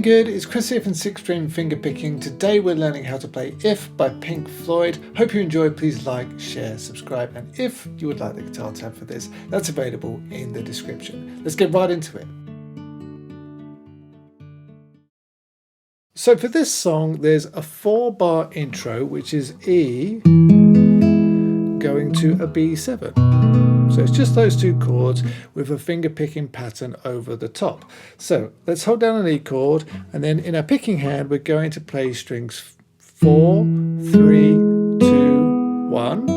doing good? It's Chris here from 6th String Fingerpicking. Today we're learning how to play If by Pink Floyd. Hope you enjoy. Please like, share, subscribe, and if you would like the guitar tab for this, that's available in the description. Let's get right into it. So for this song there's a 4-bar intro, which is E going to a B7. So it's just those two chords with a finger picking pattern over the top. So let's hold down an E chord, and then in our picking hand we're going to play strings 4, 3, 2, 1.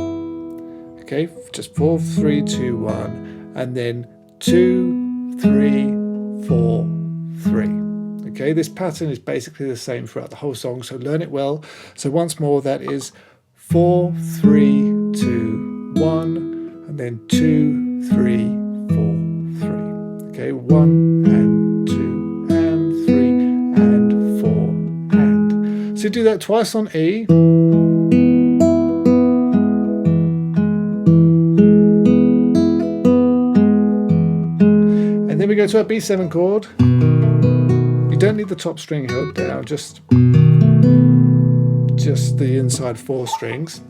Okay, just 4, 3, 2, 1, and then 2, 3, 4, 3. Okay, this pattern is basically the same throughout the whole song, so learn it well. So once more, that is 4, 3, 2, 1, and then 2, 3, 4, 3. Okay, 1 and 2 and 3 and 4 and. So do that twice on E. And then we go to our B7 chord. You don't need the top string held down, just the inside 4 strings.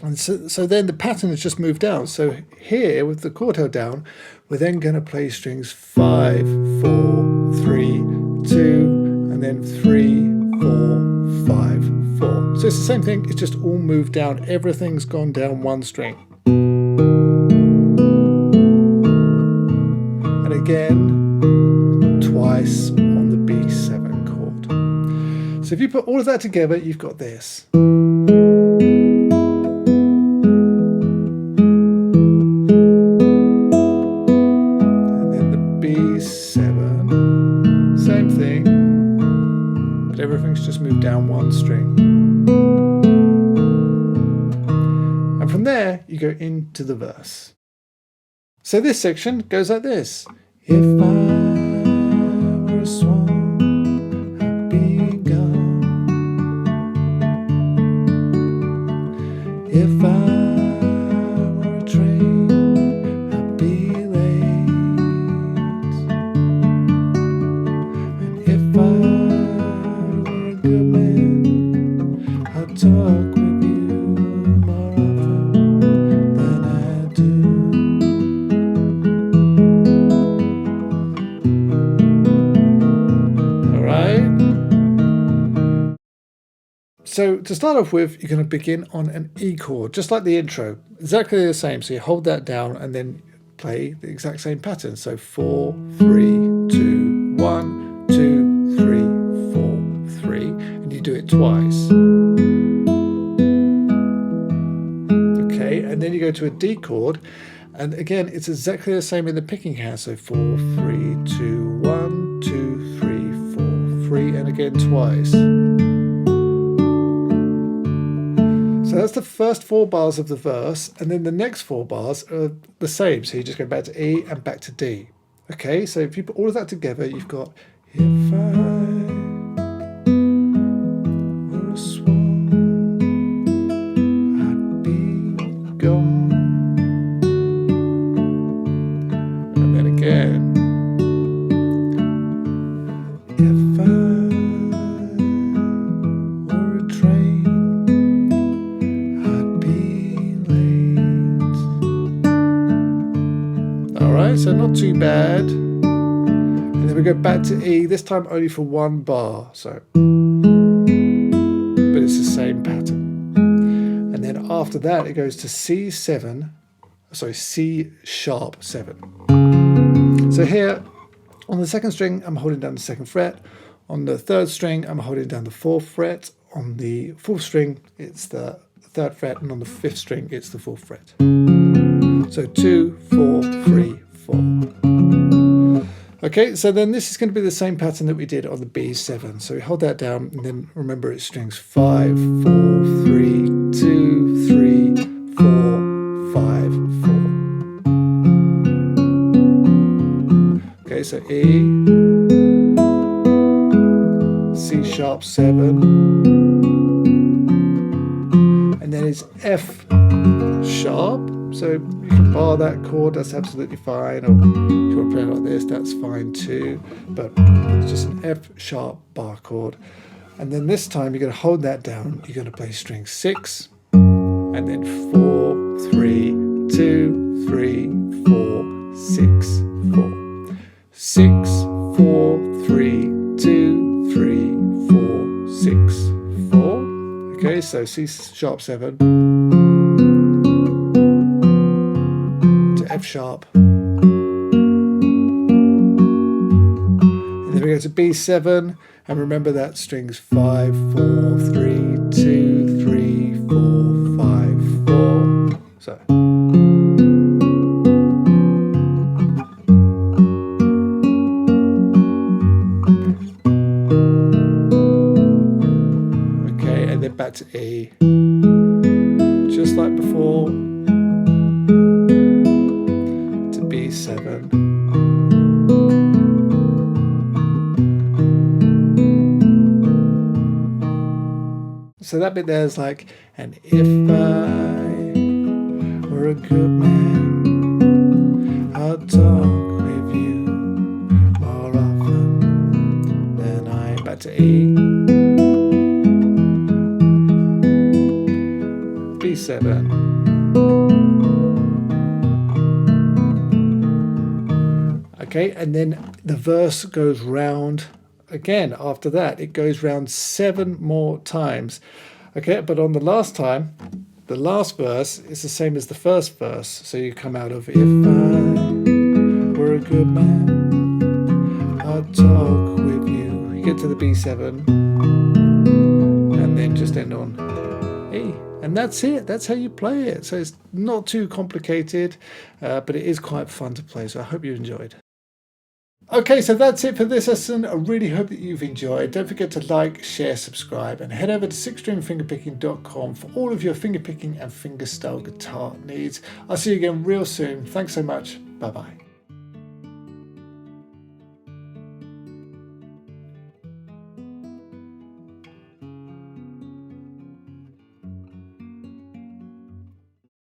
And so then the pattern has just moved down. So here, with the chord held down, we're then going to play strings 5, 4, 3, 2, and then 3, 4, 5, 4. So it's the same thing, it's just all moved down. Everything's gone down one string. And again, twice on the B7 chord. So if you put all of that together, you've got this. Same thing, but everything's just moved down one string. And from there, you go into the verse. So this section goes like this. If I were a swan, I'd be gone. If I were a train, I'd be late. If I were a good man, I'd talk with you more often than I do. Alright? So to start off with, you're going to begin on an E chord, just like the intro. Exactly the same. So you hold that down and then play the exact same pattern. So 4, 3, 2, 1, 2, 3, 4, 3, and you do it twice. Okay, and then you go to a D chord, and again it's exactly the same in the picking hand. So 4, 3, 2, 1, 2, 3, 4, 3, and again twice. So that's the first 4 bars of the verse, and then the next 4 bars are the same. So you just go back to E and back to D. Okay, so if you put all of that together, you've got if I were a swan, I'd be gone. And then again. If I were a train, I'd be late. Alright, so not too bad. And then we go back to E, this time only for 1 bar, so, but it's the same pattern. And then after that it goes to C sharp 7. So here on the 2nd string I'm holding down the 2nd fret, on the 3rd string I'm holding down the 4th fret, on the 4th string it's the 3rd fret, and on the 5th string it's the 4th fret. So 2, 4, 3, 4. Okay, so then this is going to be the same pattern that we did on the B7. So we hold that down, and then remember it's strings 5, 4, 3, 2, 3, 4, 5, 4. Okay, so E, C sharp 7, and then it's F sharp So you can bar that chord, that's absolutely fine, or if you want to play it like this, that's fine too, but it's just an F sharp bar chord. And then this time you're going to hold that down, you're going to play string 6, and then 4, 3, 2, 3, 4, 6, 4. 6, 4, 3, 2, 3, 4, 6, 4. Okay, so C sharp 7 to F sharp. And then we go to B7, and remember that strings 5, 4, 3, 2, 3, 4, 5, 4. So. Back to E, just like before, to B7. So that bit there is like, and if I were a good man, I'd talk with you more often than I. Back to E. B7. Okay, and then the verse goes round again. After that, it goes round 7 more times. Okay, but on the last time, the last verse is the same as the first verse. So you come out of, if I were a good man, I'd talk with you. You get to the B7, and then just end on E. And that's it. That's how you play it. So it's not too complicated, but it is quite fun to play. So I hope you enjoyed. Okay, so that's it for this lesson. I really hope that you've enjoyed. Don't forget to like, share, subscribe, and head over to sixstringfingerpicking.com for all of your fingerpicking and fingerstyle guitar needs. I'll see you again real soon. Thanks so much. Bye-bye.